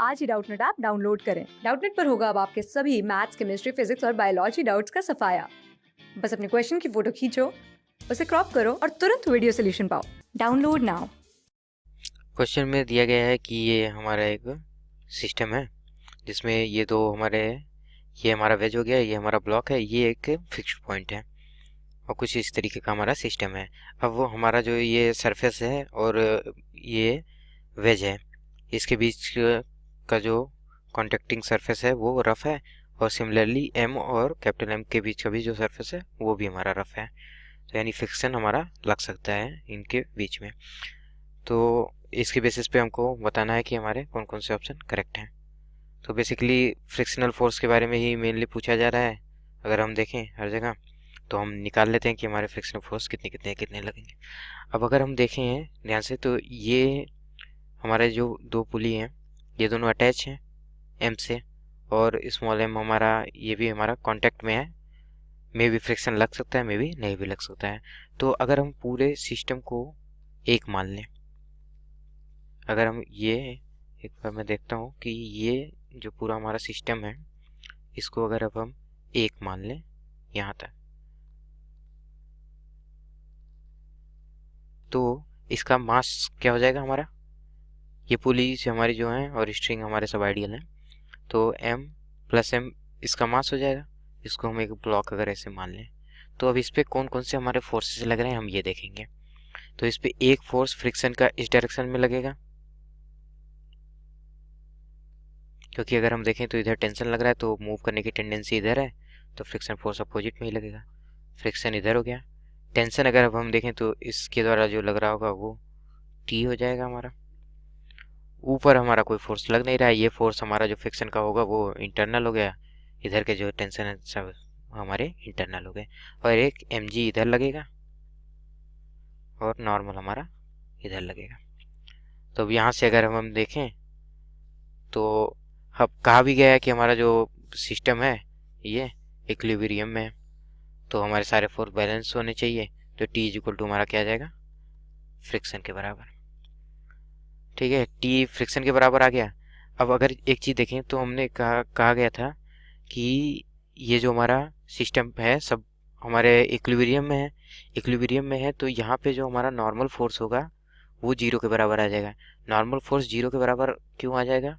आज ही Doubtnut app download करें। Doubtnut पर होगा अब आपके सभी मैथ्स, केमिस्ट्री, फिजिक्स और बायोलॉजी डाउट्स का सफाया। बस अपने क्वेश्चन की फोटो खींचो, उसे क्रॉप करो और तुरंत वीडियो सोल्यूशन पाओ। Download now. क्वेश्चन में दिया गया है कि ये हमारा एक सिस्टम है जिसमें ये हमारा वेज हो गया, ये हमारा ब्लॉक है, ये एक फिक्स्ड पॉइंट है और कुछ इस तरीके का हमारा सिस्टम है। अब वो हमारा जो ये सरफेस है और ये वेज है, इसके बीच का जो कॉन्टेक्टिंग सरफेस है वो रफ है, और सिमिलरली एम और कैपिटल एम के बीच का भी जो सरफेस है वो भी हमारा रफ है। तो यानी फ्रिक्शन हमारा लग सकता है इनके बीच में। तो इसके बेसिस पे हमको बताना है कि हमारे कौन कौन से ऑप्शन करेक्ट हैं। तो बेसिकली फ्रिक्शनल फोर्स के बारे में ही मेनली पूछा जा रहा है। अगर हम देखें हर जगह तो हम निकाल लेते हैं कि हमारे फ्रिक्शनल फोर्स कितने लगेंगे। अब अगर हम देखें ध्यान से तो ये हमारे जो दो पुली हैं ये दोनों अटैच हैं एम से, और स्मॉल एम हमारा ये भी हमारा कांटेक्ट में है। मे भी फ्रिक्शन लग सकता है, मे भी नहीं भी लग सकता है। तो अगर हम पूरे सिस्टम को एक मान लें, अगर हम ये एक बार मैं देखता हूँ कि ये जो पूरा हमारा सिस्टम है इसको अगर अब हम एक मान लें यहाँ तक, तो इसका मास क्या हो जाएगा हमारा, ये पुलीज हमारी जो है और स्ट्रिंग हमारे सब आइडियल हैं, तो m प्लस m इसका मास हो जाएगा। इसको हम एक ब्लॉक अगर ऐसे मान लें तो अब इस पे कौन कौन से हमारे फोर्सेस लग रहे हैं हम ये देखेंगे। तो इस पे एक फोर्स फ्रिक्शन का इस डायरेक्शन में लगेगा, क्योंकि अगर हम देखें तो इधर टेंशन लग रहा है तो मूव करने की टेंडेंसी इधर है, तो फ्रिक्शन फोर्स अपोजिट में ही लगेगा। फ्रिक्शन इधर हो गया। टेंशन अगर अब हम देखें तो इसके द्वारा जो लग रहा होगा वो टी हो जाएगा हमारा। ऊपर हमारा कोई फोर्स लग नहीं रहा है, ये फोर्स हमारा जो फ्रिक्शन का होगा वो इंटरनल हो गया। इधर के जो टेंशन है सब हमारे इंटरनल हो गए, और एक एम जी इधर लगेगा और नॉर्मल हमारा इधर लगेगा। तो अब यहाँ से अगर हम देखें तो अब कहा भी गया है कि हमारा जो सिस्टम है ये इक्विलिब्रियम में है, तो हमारे सारे फोर्स बैलेंस होने चाहिए। तो टी इज इक्वल टू हमारा क्या आ जाएगा, फ्रिक्शन के बराबर। ठीक है, टी फ्रिक्शन के बराबर आ गया। अब अगर एक चीज देखें तो हमने कहा गया था कि ये जो हमारा सिस्टम है सब हमारे इक्विलिब्रियम में है। इक्विलिब्रियम में है तो यहाँ पे जो हमारा नॉर्मल फोर्स होगा वो जीरो के बराबर आ जाएगा। नॉर्मल फोर्स जीरो के बराबर क्यों आ जाएगा,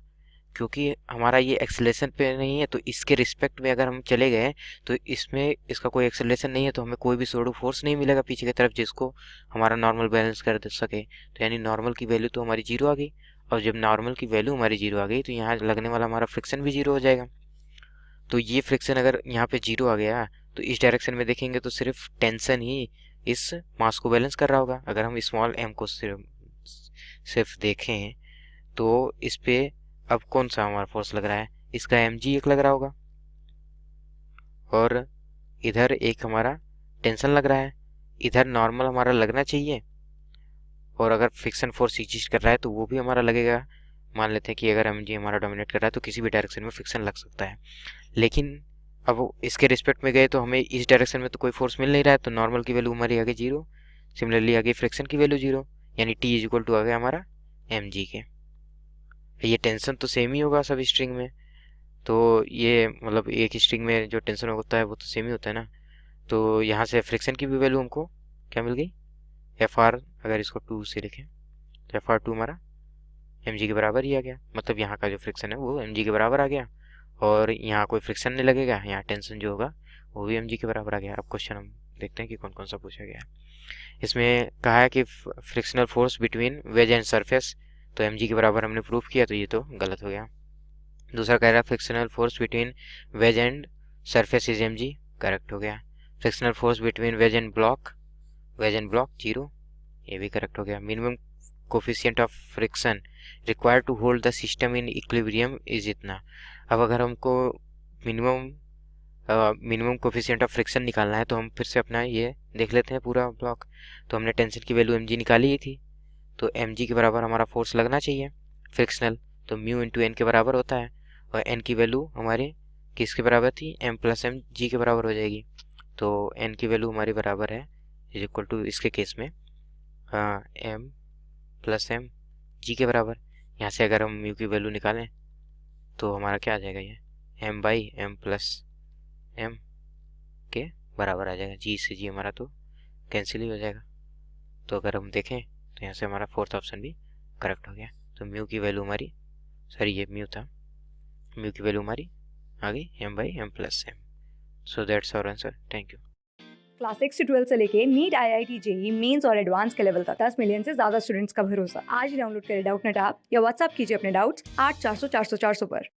क्योंकि हमारा ये एक्सेलरेशन पे नहीं है, तो इसके रिस्पेक्ट में अगर हम चले गए तो इसमें इसका कोई एक्सेलरेशन नहीं है, तो हमें कोई भी सोडो फोर्स नहीं मिलेगा पीछे की तरफ जिसको हमारा नॉर्मल बैलेंस कर सके। तो यानी नॉर्मल की वैल्यू तो हमारी जीरो आ गई, और जब नॉर्मल की वैल्यू हमारी जीरो आ गई तो यहाँ लगने वाला हमारा फ्रिक्शन भी जीरो हो जाएगा। तो ये फ्रिक्शन अगर यहाँ पे जीरो आ गया तो इस डायरेक्शन में देखेंगे तो सिर्फ टेंशन ही इस मास को बैलेंस कर रहा होगा। अगर हम स्मॉल एम को सिर्फ देखें तो इस पे अब कौन सा हमारा फोर्स लग रहा है, इसका एम जी एक लग रहा होगा, और इधर एक हमारा टेंशन लग रहा है। इधर नॉर्मल हमारा लगना चाहिए, और अगर फ्रिक्शन फोर्स एग्जिस्ट कर रहा है तो वो भी हमारा लगेगा। मान लेते हैं कि अगर एम जी हमारा डोमिनेट कर रहा है तो किसी भी डायरेक्शन में फ्रिक्शन लग सकता है। लेकिन अब इसके रिस्पेक्ट में गए तो हमें इस डायरेक्शन में तो कोई फोर्स मिल नहीं रहा है, तो नॉर्मल की वैल्यू हमारी आ गई जीरो, सिमिलरली आ गई फ्रिक्शन की वैल्यू जीरो, यानी टी इज इक्वल टू आ गया हमारा एम जी के। ये टेंशन तो सेम ही होगा सब स्ट्रिंग में, तो ये मतलब एक स्ट्रिंग में जो टेंशन होता है वो तो सेम ही होता है ना। तो यहाँ से फ्रिक्शन की भी वैल्यू हमको क्या मिल गई, एफ आर। अगर इसको टू से लिखें तो एफ आर टू हमारा एम जी के बराबर ही आ गया, मतलब यहाँ का जो फ्रिक्शन है वो एम जी के बराबर आ गया, और यहाँ कोई फ्रिक्शन नहीं लगेगा, यहाँ टेंशन जो होगा वो भी एम जी के बराबर आ गया। अब क्वेश्चन हम देखते हैं कि कौन कौन सा पूछा गया है। इसमें कहा है कि frictional force between wedge and surface, तो एम जी के बराबर हमने प्रूफ किया, तो ये तो गलत हो गया। दूसरा कह रहा है frictional force between wedge and surface is M G, correct हो गया। Frictional force between wedge and block zero, ये भी करेक्ट हो गया। Minimum coefficient of friction required to hold the system in equilibrium is इतना। अब अगर हमको मिनिमम कोफिशिएंट ऑफ फ्रिक्शन निकालना है तो हम फिर से अपना ये देख लेते हैं पूरा ब्लॉक। तो हमने टेंशन की वैल्यू एम जी निकाली ही थी, तो एम जी के बराबर हमारा फोर्स लगना चाहिए फ्रिक्शनल, तो म्यू इंटू एन के बराबर होता है, और एन की वैल्यू हमारी किसके बराबर थी, एम प्लस एम जी के बराबर हो जाएगी। तो एन की वैल्यू हमारी बराबर है इज इक्वल टू इसके केस में एम प्लस एम जी के बराबर। यहाँ से अगर हम म्यू की वैल्यू निकालें तो हमारा क्या आ जाएगा, ये m by M plus M के बराबर आ जाएगा। जी से जी हमारा तो कैंसिल ही हो जाएगा। तो अगर हम देखें तो यहाँ से हमारा फोर्थ ऑप्शन भी करेक्ट हो गया। तो म्यू की वैल्यू हमारी, सॉरी ये म्यू था, म्यू की वैल्यू हमारी आ गई m by M plus M. So that's our answer. Thank you. Class 6 से 12 से लेके नीट, IIT, जेई मेंस और एडवांस के लेवल तक 10 मिलियन से ज्यादा स्टूडेंट्स का भरोसा। आज ही डाउनलोड करें डाउटनेट ऐप या व्हाट्सएप कीजिए अपने डाउट्स 8400 400 400 पर।